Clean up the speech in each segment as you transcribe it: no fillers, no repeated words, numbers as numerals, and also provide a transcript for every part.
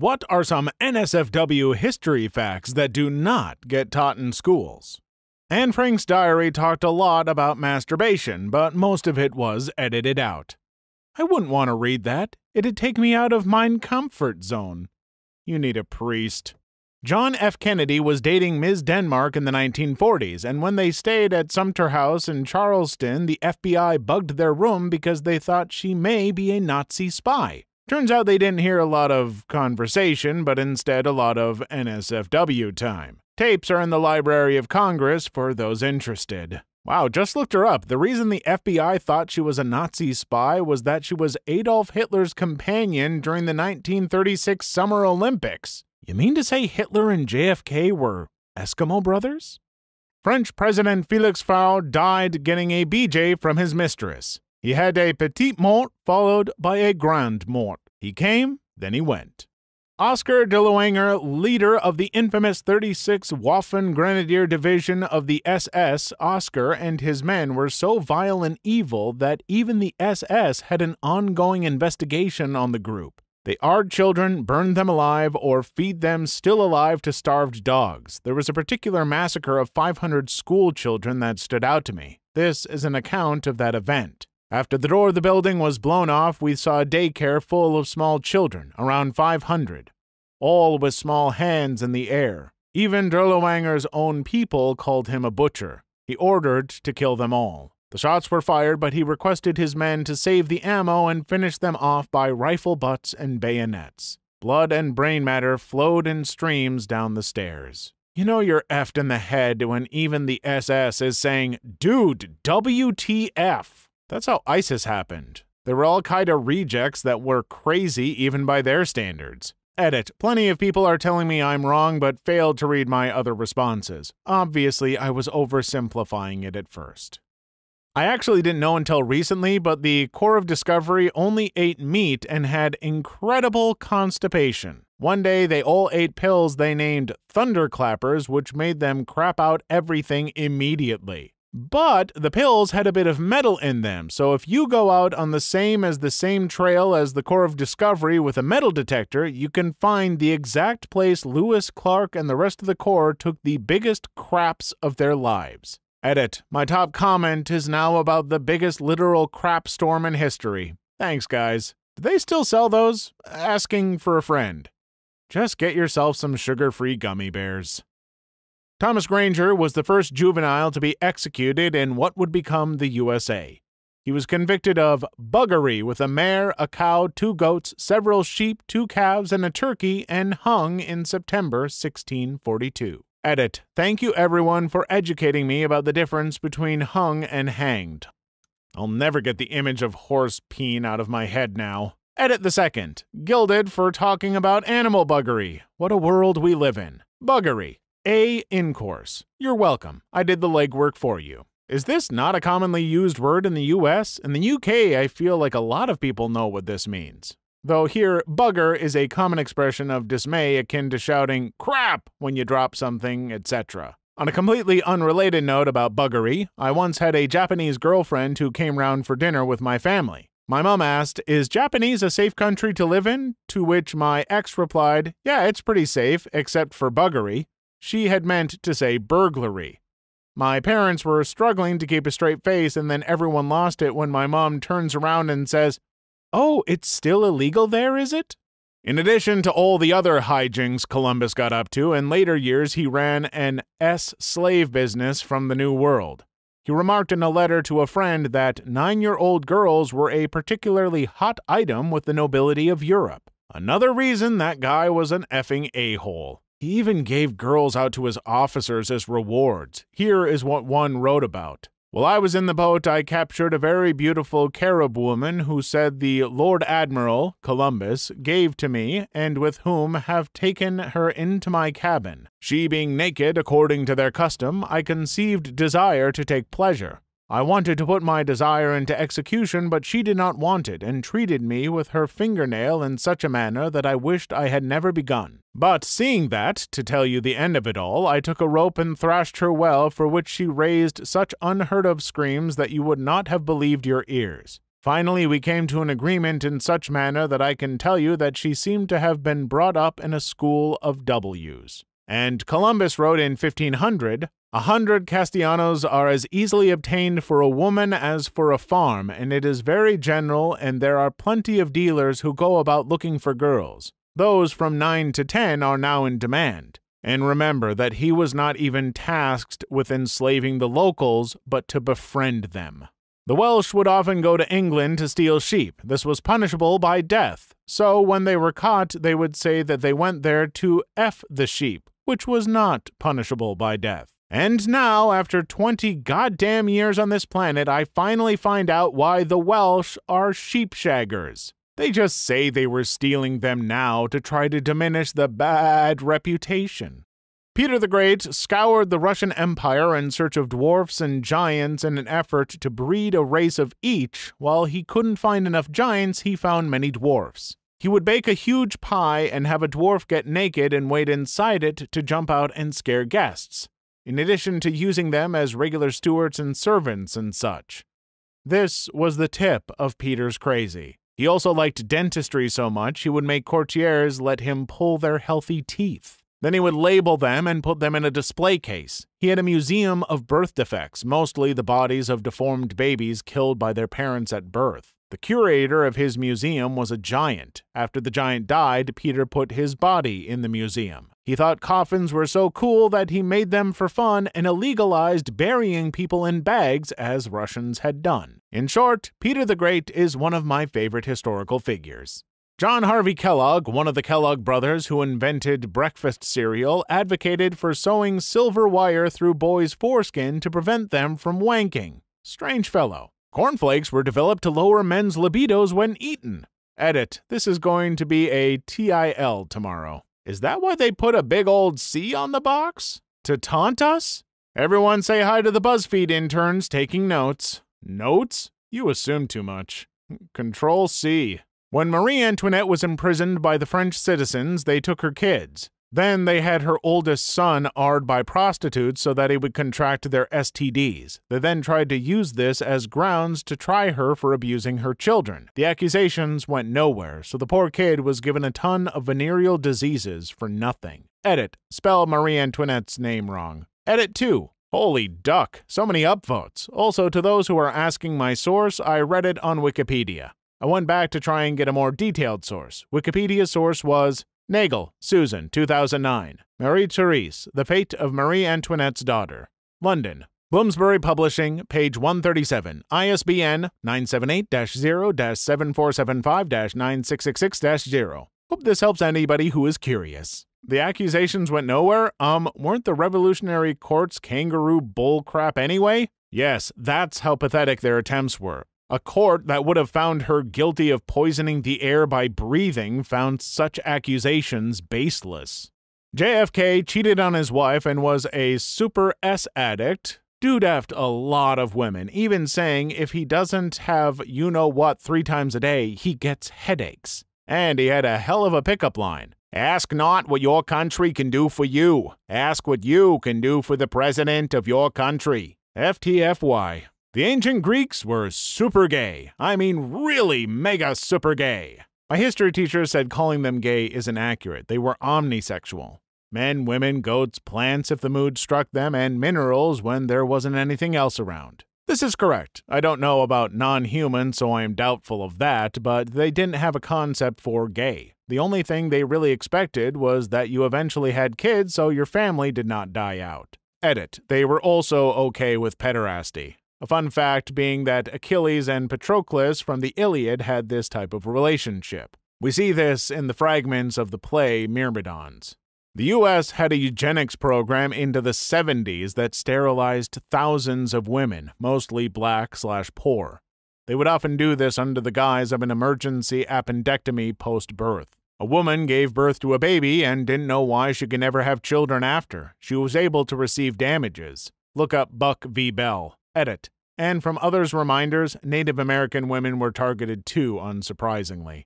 What are some NSFW history facts that do not get taught in schools? Anne Frank's diary talked a lot about masturbation, but most of it was edited out. I wouldn't want to read that. It'd take me out of my comfort zone. You need a priest. John F. Kennedy was dating Ms. Denmark in the 1940s, and when they stayed at Sumter House in Charleston, the FBI bugged their room because they thought she may be a Nazi spy. Turns out they didn't hear a lot of conversation, but instead a lot of NSFW time. Tapes are in the Library of Congress for those interested. Wow, just looked her up. The reason the FBI thought she was a Nazi spy was that she was Adolf Hitler's companion during the 1936 Summer Olympics. You mean to say Hitler and JFK were Eskimo brothers? French President Félix Faure died getting a BJ from his mistress. He had a petite mort followed by a grande mort. He came, then he went. Oscar de Loanger, leader of the infamous 36th Waffen Grenadier Division of the SS, Oscar and his men were so vile and evil that even the SS had an ongoing investigation on the group. They ard children, burned them alive, or feed them still alive to starved dogs. There was a particular massacre of 500 school children that stood out to me. This is an account of that event. After the door of the building was blown off, we saw a daycare full of small children, around 500, all with small hands in the air. Even de Loanger's own people called him a butcher. He ordered to kill them all. The shots were fired, but he requested his men to save the ammo and finish them off by rifle butts and bayonets. Blood and brain matter flowed in streams down the stairs. You know you're effed in the head when even the SS is saying, "Dude, WTF?" That's how ISIS happened. They were Al-Qaeda rejects that were crazy even by their standards. Edit. Plenty of people are telling me I'm wrong but failed to read my other responses. Obviously, I was oversimplifying it at first. I actually didn't know until recently, but the Corps of Discovery only ate meat and had incredible constipation. One day, they all ate pills they named thunderclappers, which made them crap out everything immediately. But the pills had a bit of metal in them, so if you go out on the same trail as the Corps of Discovery with a metal detector, you can find the exact place Lewis, Clark, and the rest of the Corps took the biggest craps of their lives. Edit. My top comment is now about the biggest literal crap storm in history. Thanks, guys. Do they still sell those? Asking for a friend. Just get yourself some sugar-free gummy bears. Thomas Granger was the first juvenile to be executed in what would become the USA. He was convicted of buggery with a mare, a cow, 2 goats, several sheep, 2 calves, and a turkey, and hung in September 1642. Edit. Thank you everyone for educating me about the difference between hung and hanged. I'll never get the image of horse peen out of my head now. Edit the second. Gilded for talking about animal buggery. What a world we live in. Buggery. A in-course. You're welcome. I did the legwork for you. Is this not a commonly used word in the US? In the UK, I feel like a lot of people know what this means. Though here, bugger is a common expression of dismay akin to shouting, "crap," when you drop something, etc. On a completely unrelated note about buggery, I once had a Japanese girlfriend who came round for dinner with my family. My mom asked, "Is Japanese a safe country to live in?" To which my ex replied, "Yeah, it's pretty safe, except for buggery." She had meant to say burglary. My parents were struggling to keep a straight face, and then everyone lost it when my mom turns around and says, "Oh, it's still illegal there, is it?" In addition to all the other hijinks Columbus got up to, in later years he ran an slave business from the New World. He remarked in a letter to a friend that 9-year-old girls were a particularly hot item with the nobility of Europe. Another reason that guy was an effing a-hole. He even gave girls out to his officers as rewards. Here is what one wrote about. While I was in the boat, I captured a very beautiful Carib woman who said the Lord Admiral, Columbus, gave to me, and with whom have taken her into my cabin. She being naked, according to their custom, I conceived desire to take pleasure. I wanted to put my desire into execution, but she did not want it, and treated me with her fingernail in such a manner that I wished I had never begun. But seeing that, to tell you the end of it all, I took a rope and thrashed her well, for which she raised such unheard-of screams that you would not have believed your ears. Finally, we came to an agreement in such manner that I can tell you that she seemed to have been brought up in a school of W's. And Columbus wrote in 1500, 100 castellanos are as easily obtained for a woman as for a farm, and it is very general, and there are plenty of dealers who go about looking for girls. Those from 9 to 10 are now in demand. And remember that he was not even tasked with enslaving the locals, but to befriend them. The Welsh would often go to England to steal sheep. This was punishable by death. So when they were caught, they would say that they went there to F the sheep, which was not punishable by death. And now, after 20 goddamn years on this planet, I finally find out why the Welsh are sheep shaggers. They just say they were stealing them now to try to diminish the bad reputation. Peter the Great scoured the Russian Empire in search of dwarfs and giants in an effort to breed a race of each. While he couldn't find enough giants, he found many dwarfs. He would bake a huge pie and have a dwarf get naked and wait inside it to jump out and scare guests, in addition to using them as regular stewards and servants and such. This was the tip of Peter's crazy. He also liked dentistry so much he would make courtiers let him pull their healthy teeth. Then he would label them and put them in a display case. He had a museum of birth defects, mostly the bodies of deformed babies killed by their parents at birth. The curator of his museum was a giant. After the giant died, Peter put his body in the museum. He thought coffins were so cool that he made them for fun and illegalized burying people in bags as Russians had done. In short, Peter the Great is one of my favorite historical figures. John Harvey Kellogg, one of the Kellogg brothers who invented breakfast cereal, advocated for sewing silver wire through boys' foreskin to prevent them from wanking. Strange fellow. Cornflakes were developed to lower men's libidos when eaten. Edit. This is going to be a TIL tomorrow. Is that why they put a big old C on the box? To taunt us? Everyone say hi to the BuzzFeed interns taking notes. Notes? You assume too much. Control C. When Marie Antoinette was imprisoned by the French citizens, they took her kids. Then they had her oldest son AR'd by prostitutes so that he would contract their STDs. They then tried to use this as grounds to try her for abusing her children. The accusations went nowhere, so the poor kid was given a ton of venereal diseases for nothing. Edit. Spell Marie Antoinette's name wrong. Edit 2. Holy duck, so many upvotes. Also, to those who are asking my source, I read it on Wikipedia. I went back to try and get a more detailed source. Wikipedia's source was Nagel, Susan, 2009. Marie-Therese, The Fate of Marie Antoinette's Daughter. London. Bloomsbury Publishing, page 137. ISBN 978-0-7475-9666-0. Hope this helps anybody who is curious. The accusations went nowhere? Weren't the Revolutionary Courts kangaroo bullcrap anyway? Yes, that's how pathetic their attempts were. A court that would have found her guilty of poisoning the air by breathing found such accusations baseless. JFK cheated on his wife and was a super S addict. Dude effed a lot of women, even saying if he doesn't have you-know-what 3 times a day, he gets headaches. And he had a hell of a pickup line. Ask not what your country can do for you. Ask what you can do for the president of your country. FTFY. The ancient Greeks were super gay. I mean, really mega super gay. My history teacher said calling them gay isn't accurate. They were omnisexual. Men, women, goats, plants if the mood struck them, and minerals when there wasn't anything else around. This is correct. I don't know about non-human, so I am doubtful of that, but they didn't have a concept for gay. The only thing they really expected was that you eventually had kids so your family did not die out. Edit. They were also okay with pederasty. A fun fact being that Achilles and Patroclus from the Iliad had this type of relationship. We see this in the fragments of the play Myrmidons. The U.S. had a eugenics program into the 70s that sterilized thousands of women, mostly black/poor. They would often do this under the guise of an emergency appendectomy post-birth. A woman gave birth to a baby and didn't know why she could never have children after. She was able to receive damages. Look up Buck v. Bell. Edit. And from others' reminders, Native American women were targeted too, unsurprisingly.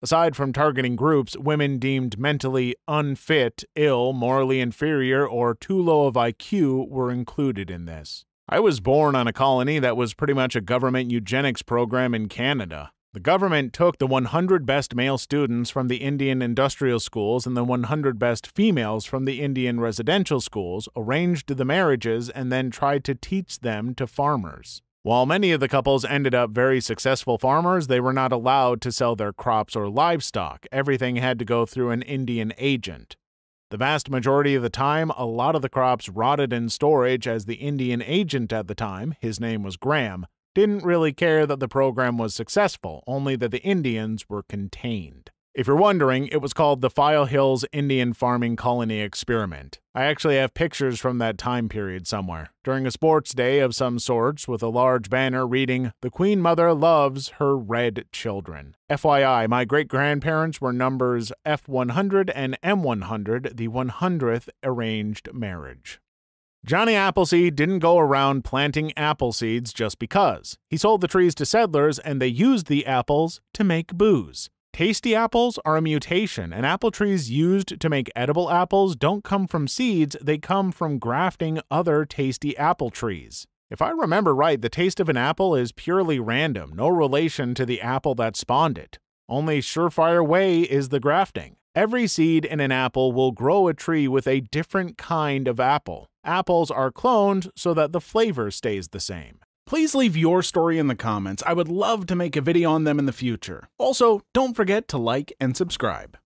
Aside from targeting groups, women deemed mentally unfit, ill, morally inferior, or too low of IQ were included in this. I was born on a colony that was pretty much a government eugenics program in Canada. The government took the 100 best male students from the Indian industrial schools and the 100 best females from the Indian residential schools, arranged the marriages, and then tried to teach them to farmers. While many of the couples ended up very successful farmers, they were not allowed to sell their crops or livestock. Everything had to go through an Indian agent. The vast majority of the time, a lot of the crops rotted in storage as the Indian agent at the time, his name was Graham, didn't really care that the program was successful, only that the Indians were contained. If you're wondering, it was called the File Hills Indian Farming Colony Experiment. I actually have pictures from that time period somewhere, during a sports day of some sorts with a large banner reading, "The Queen Mother loves her red children." FYI, my great-grandparents were numbers F100 and M100, the 100th arranged marriage. Johnny Appleseed didn't go around planting apple seeds just because. He sold the trees to settlers and they used the apples to make booze. Tasty apples are a mutation, and apple trees used to make edible apples don't come from seeds, they come from grafting other tasty apple trees. If I remember right, the taste of an apple is purely random, no relation to the apple that spawned it. Only surefire way is the grafting. Every seed in an apple will grow a tree with a different kind of apple. Apples are cloned so that the flavor stays the same. Please leave your story in the comments. I would love to make a video on them in the future. Also, don't forget to like and subscribe.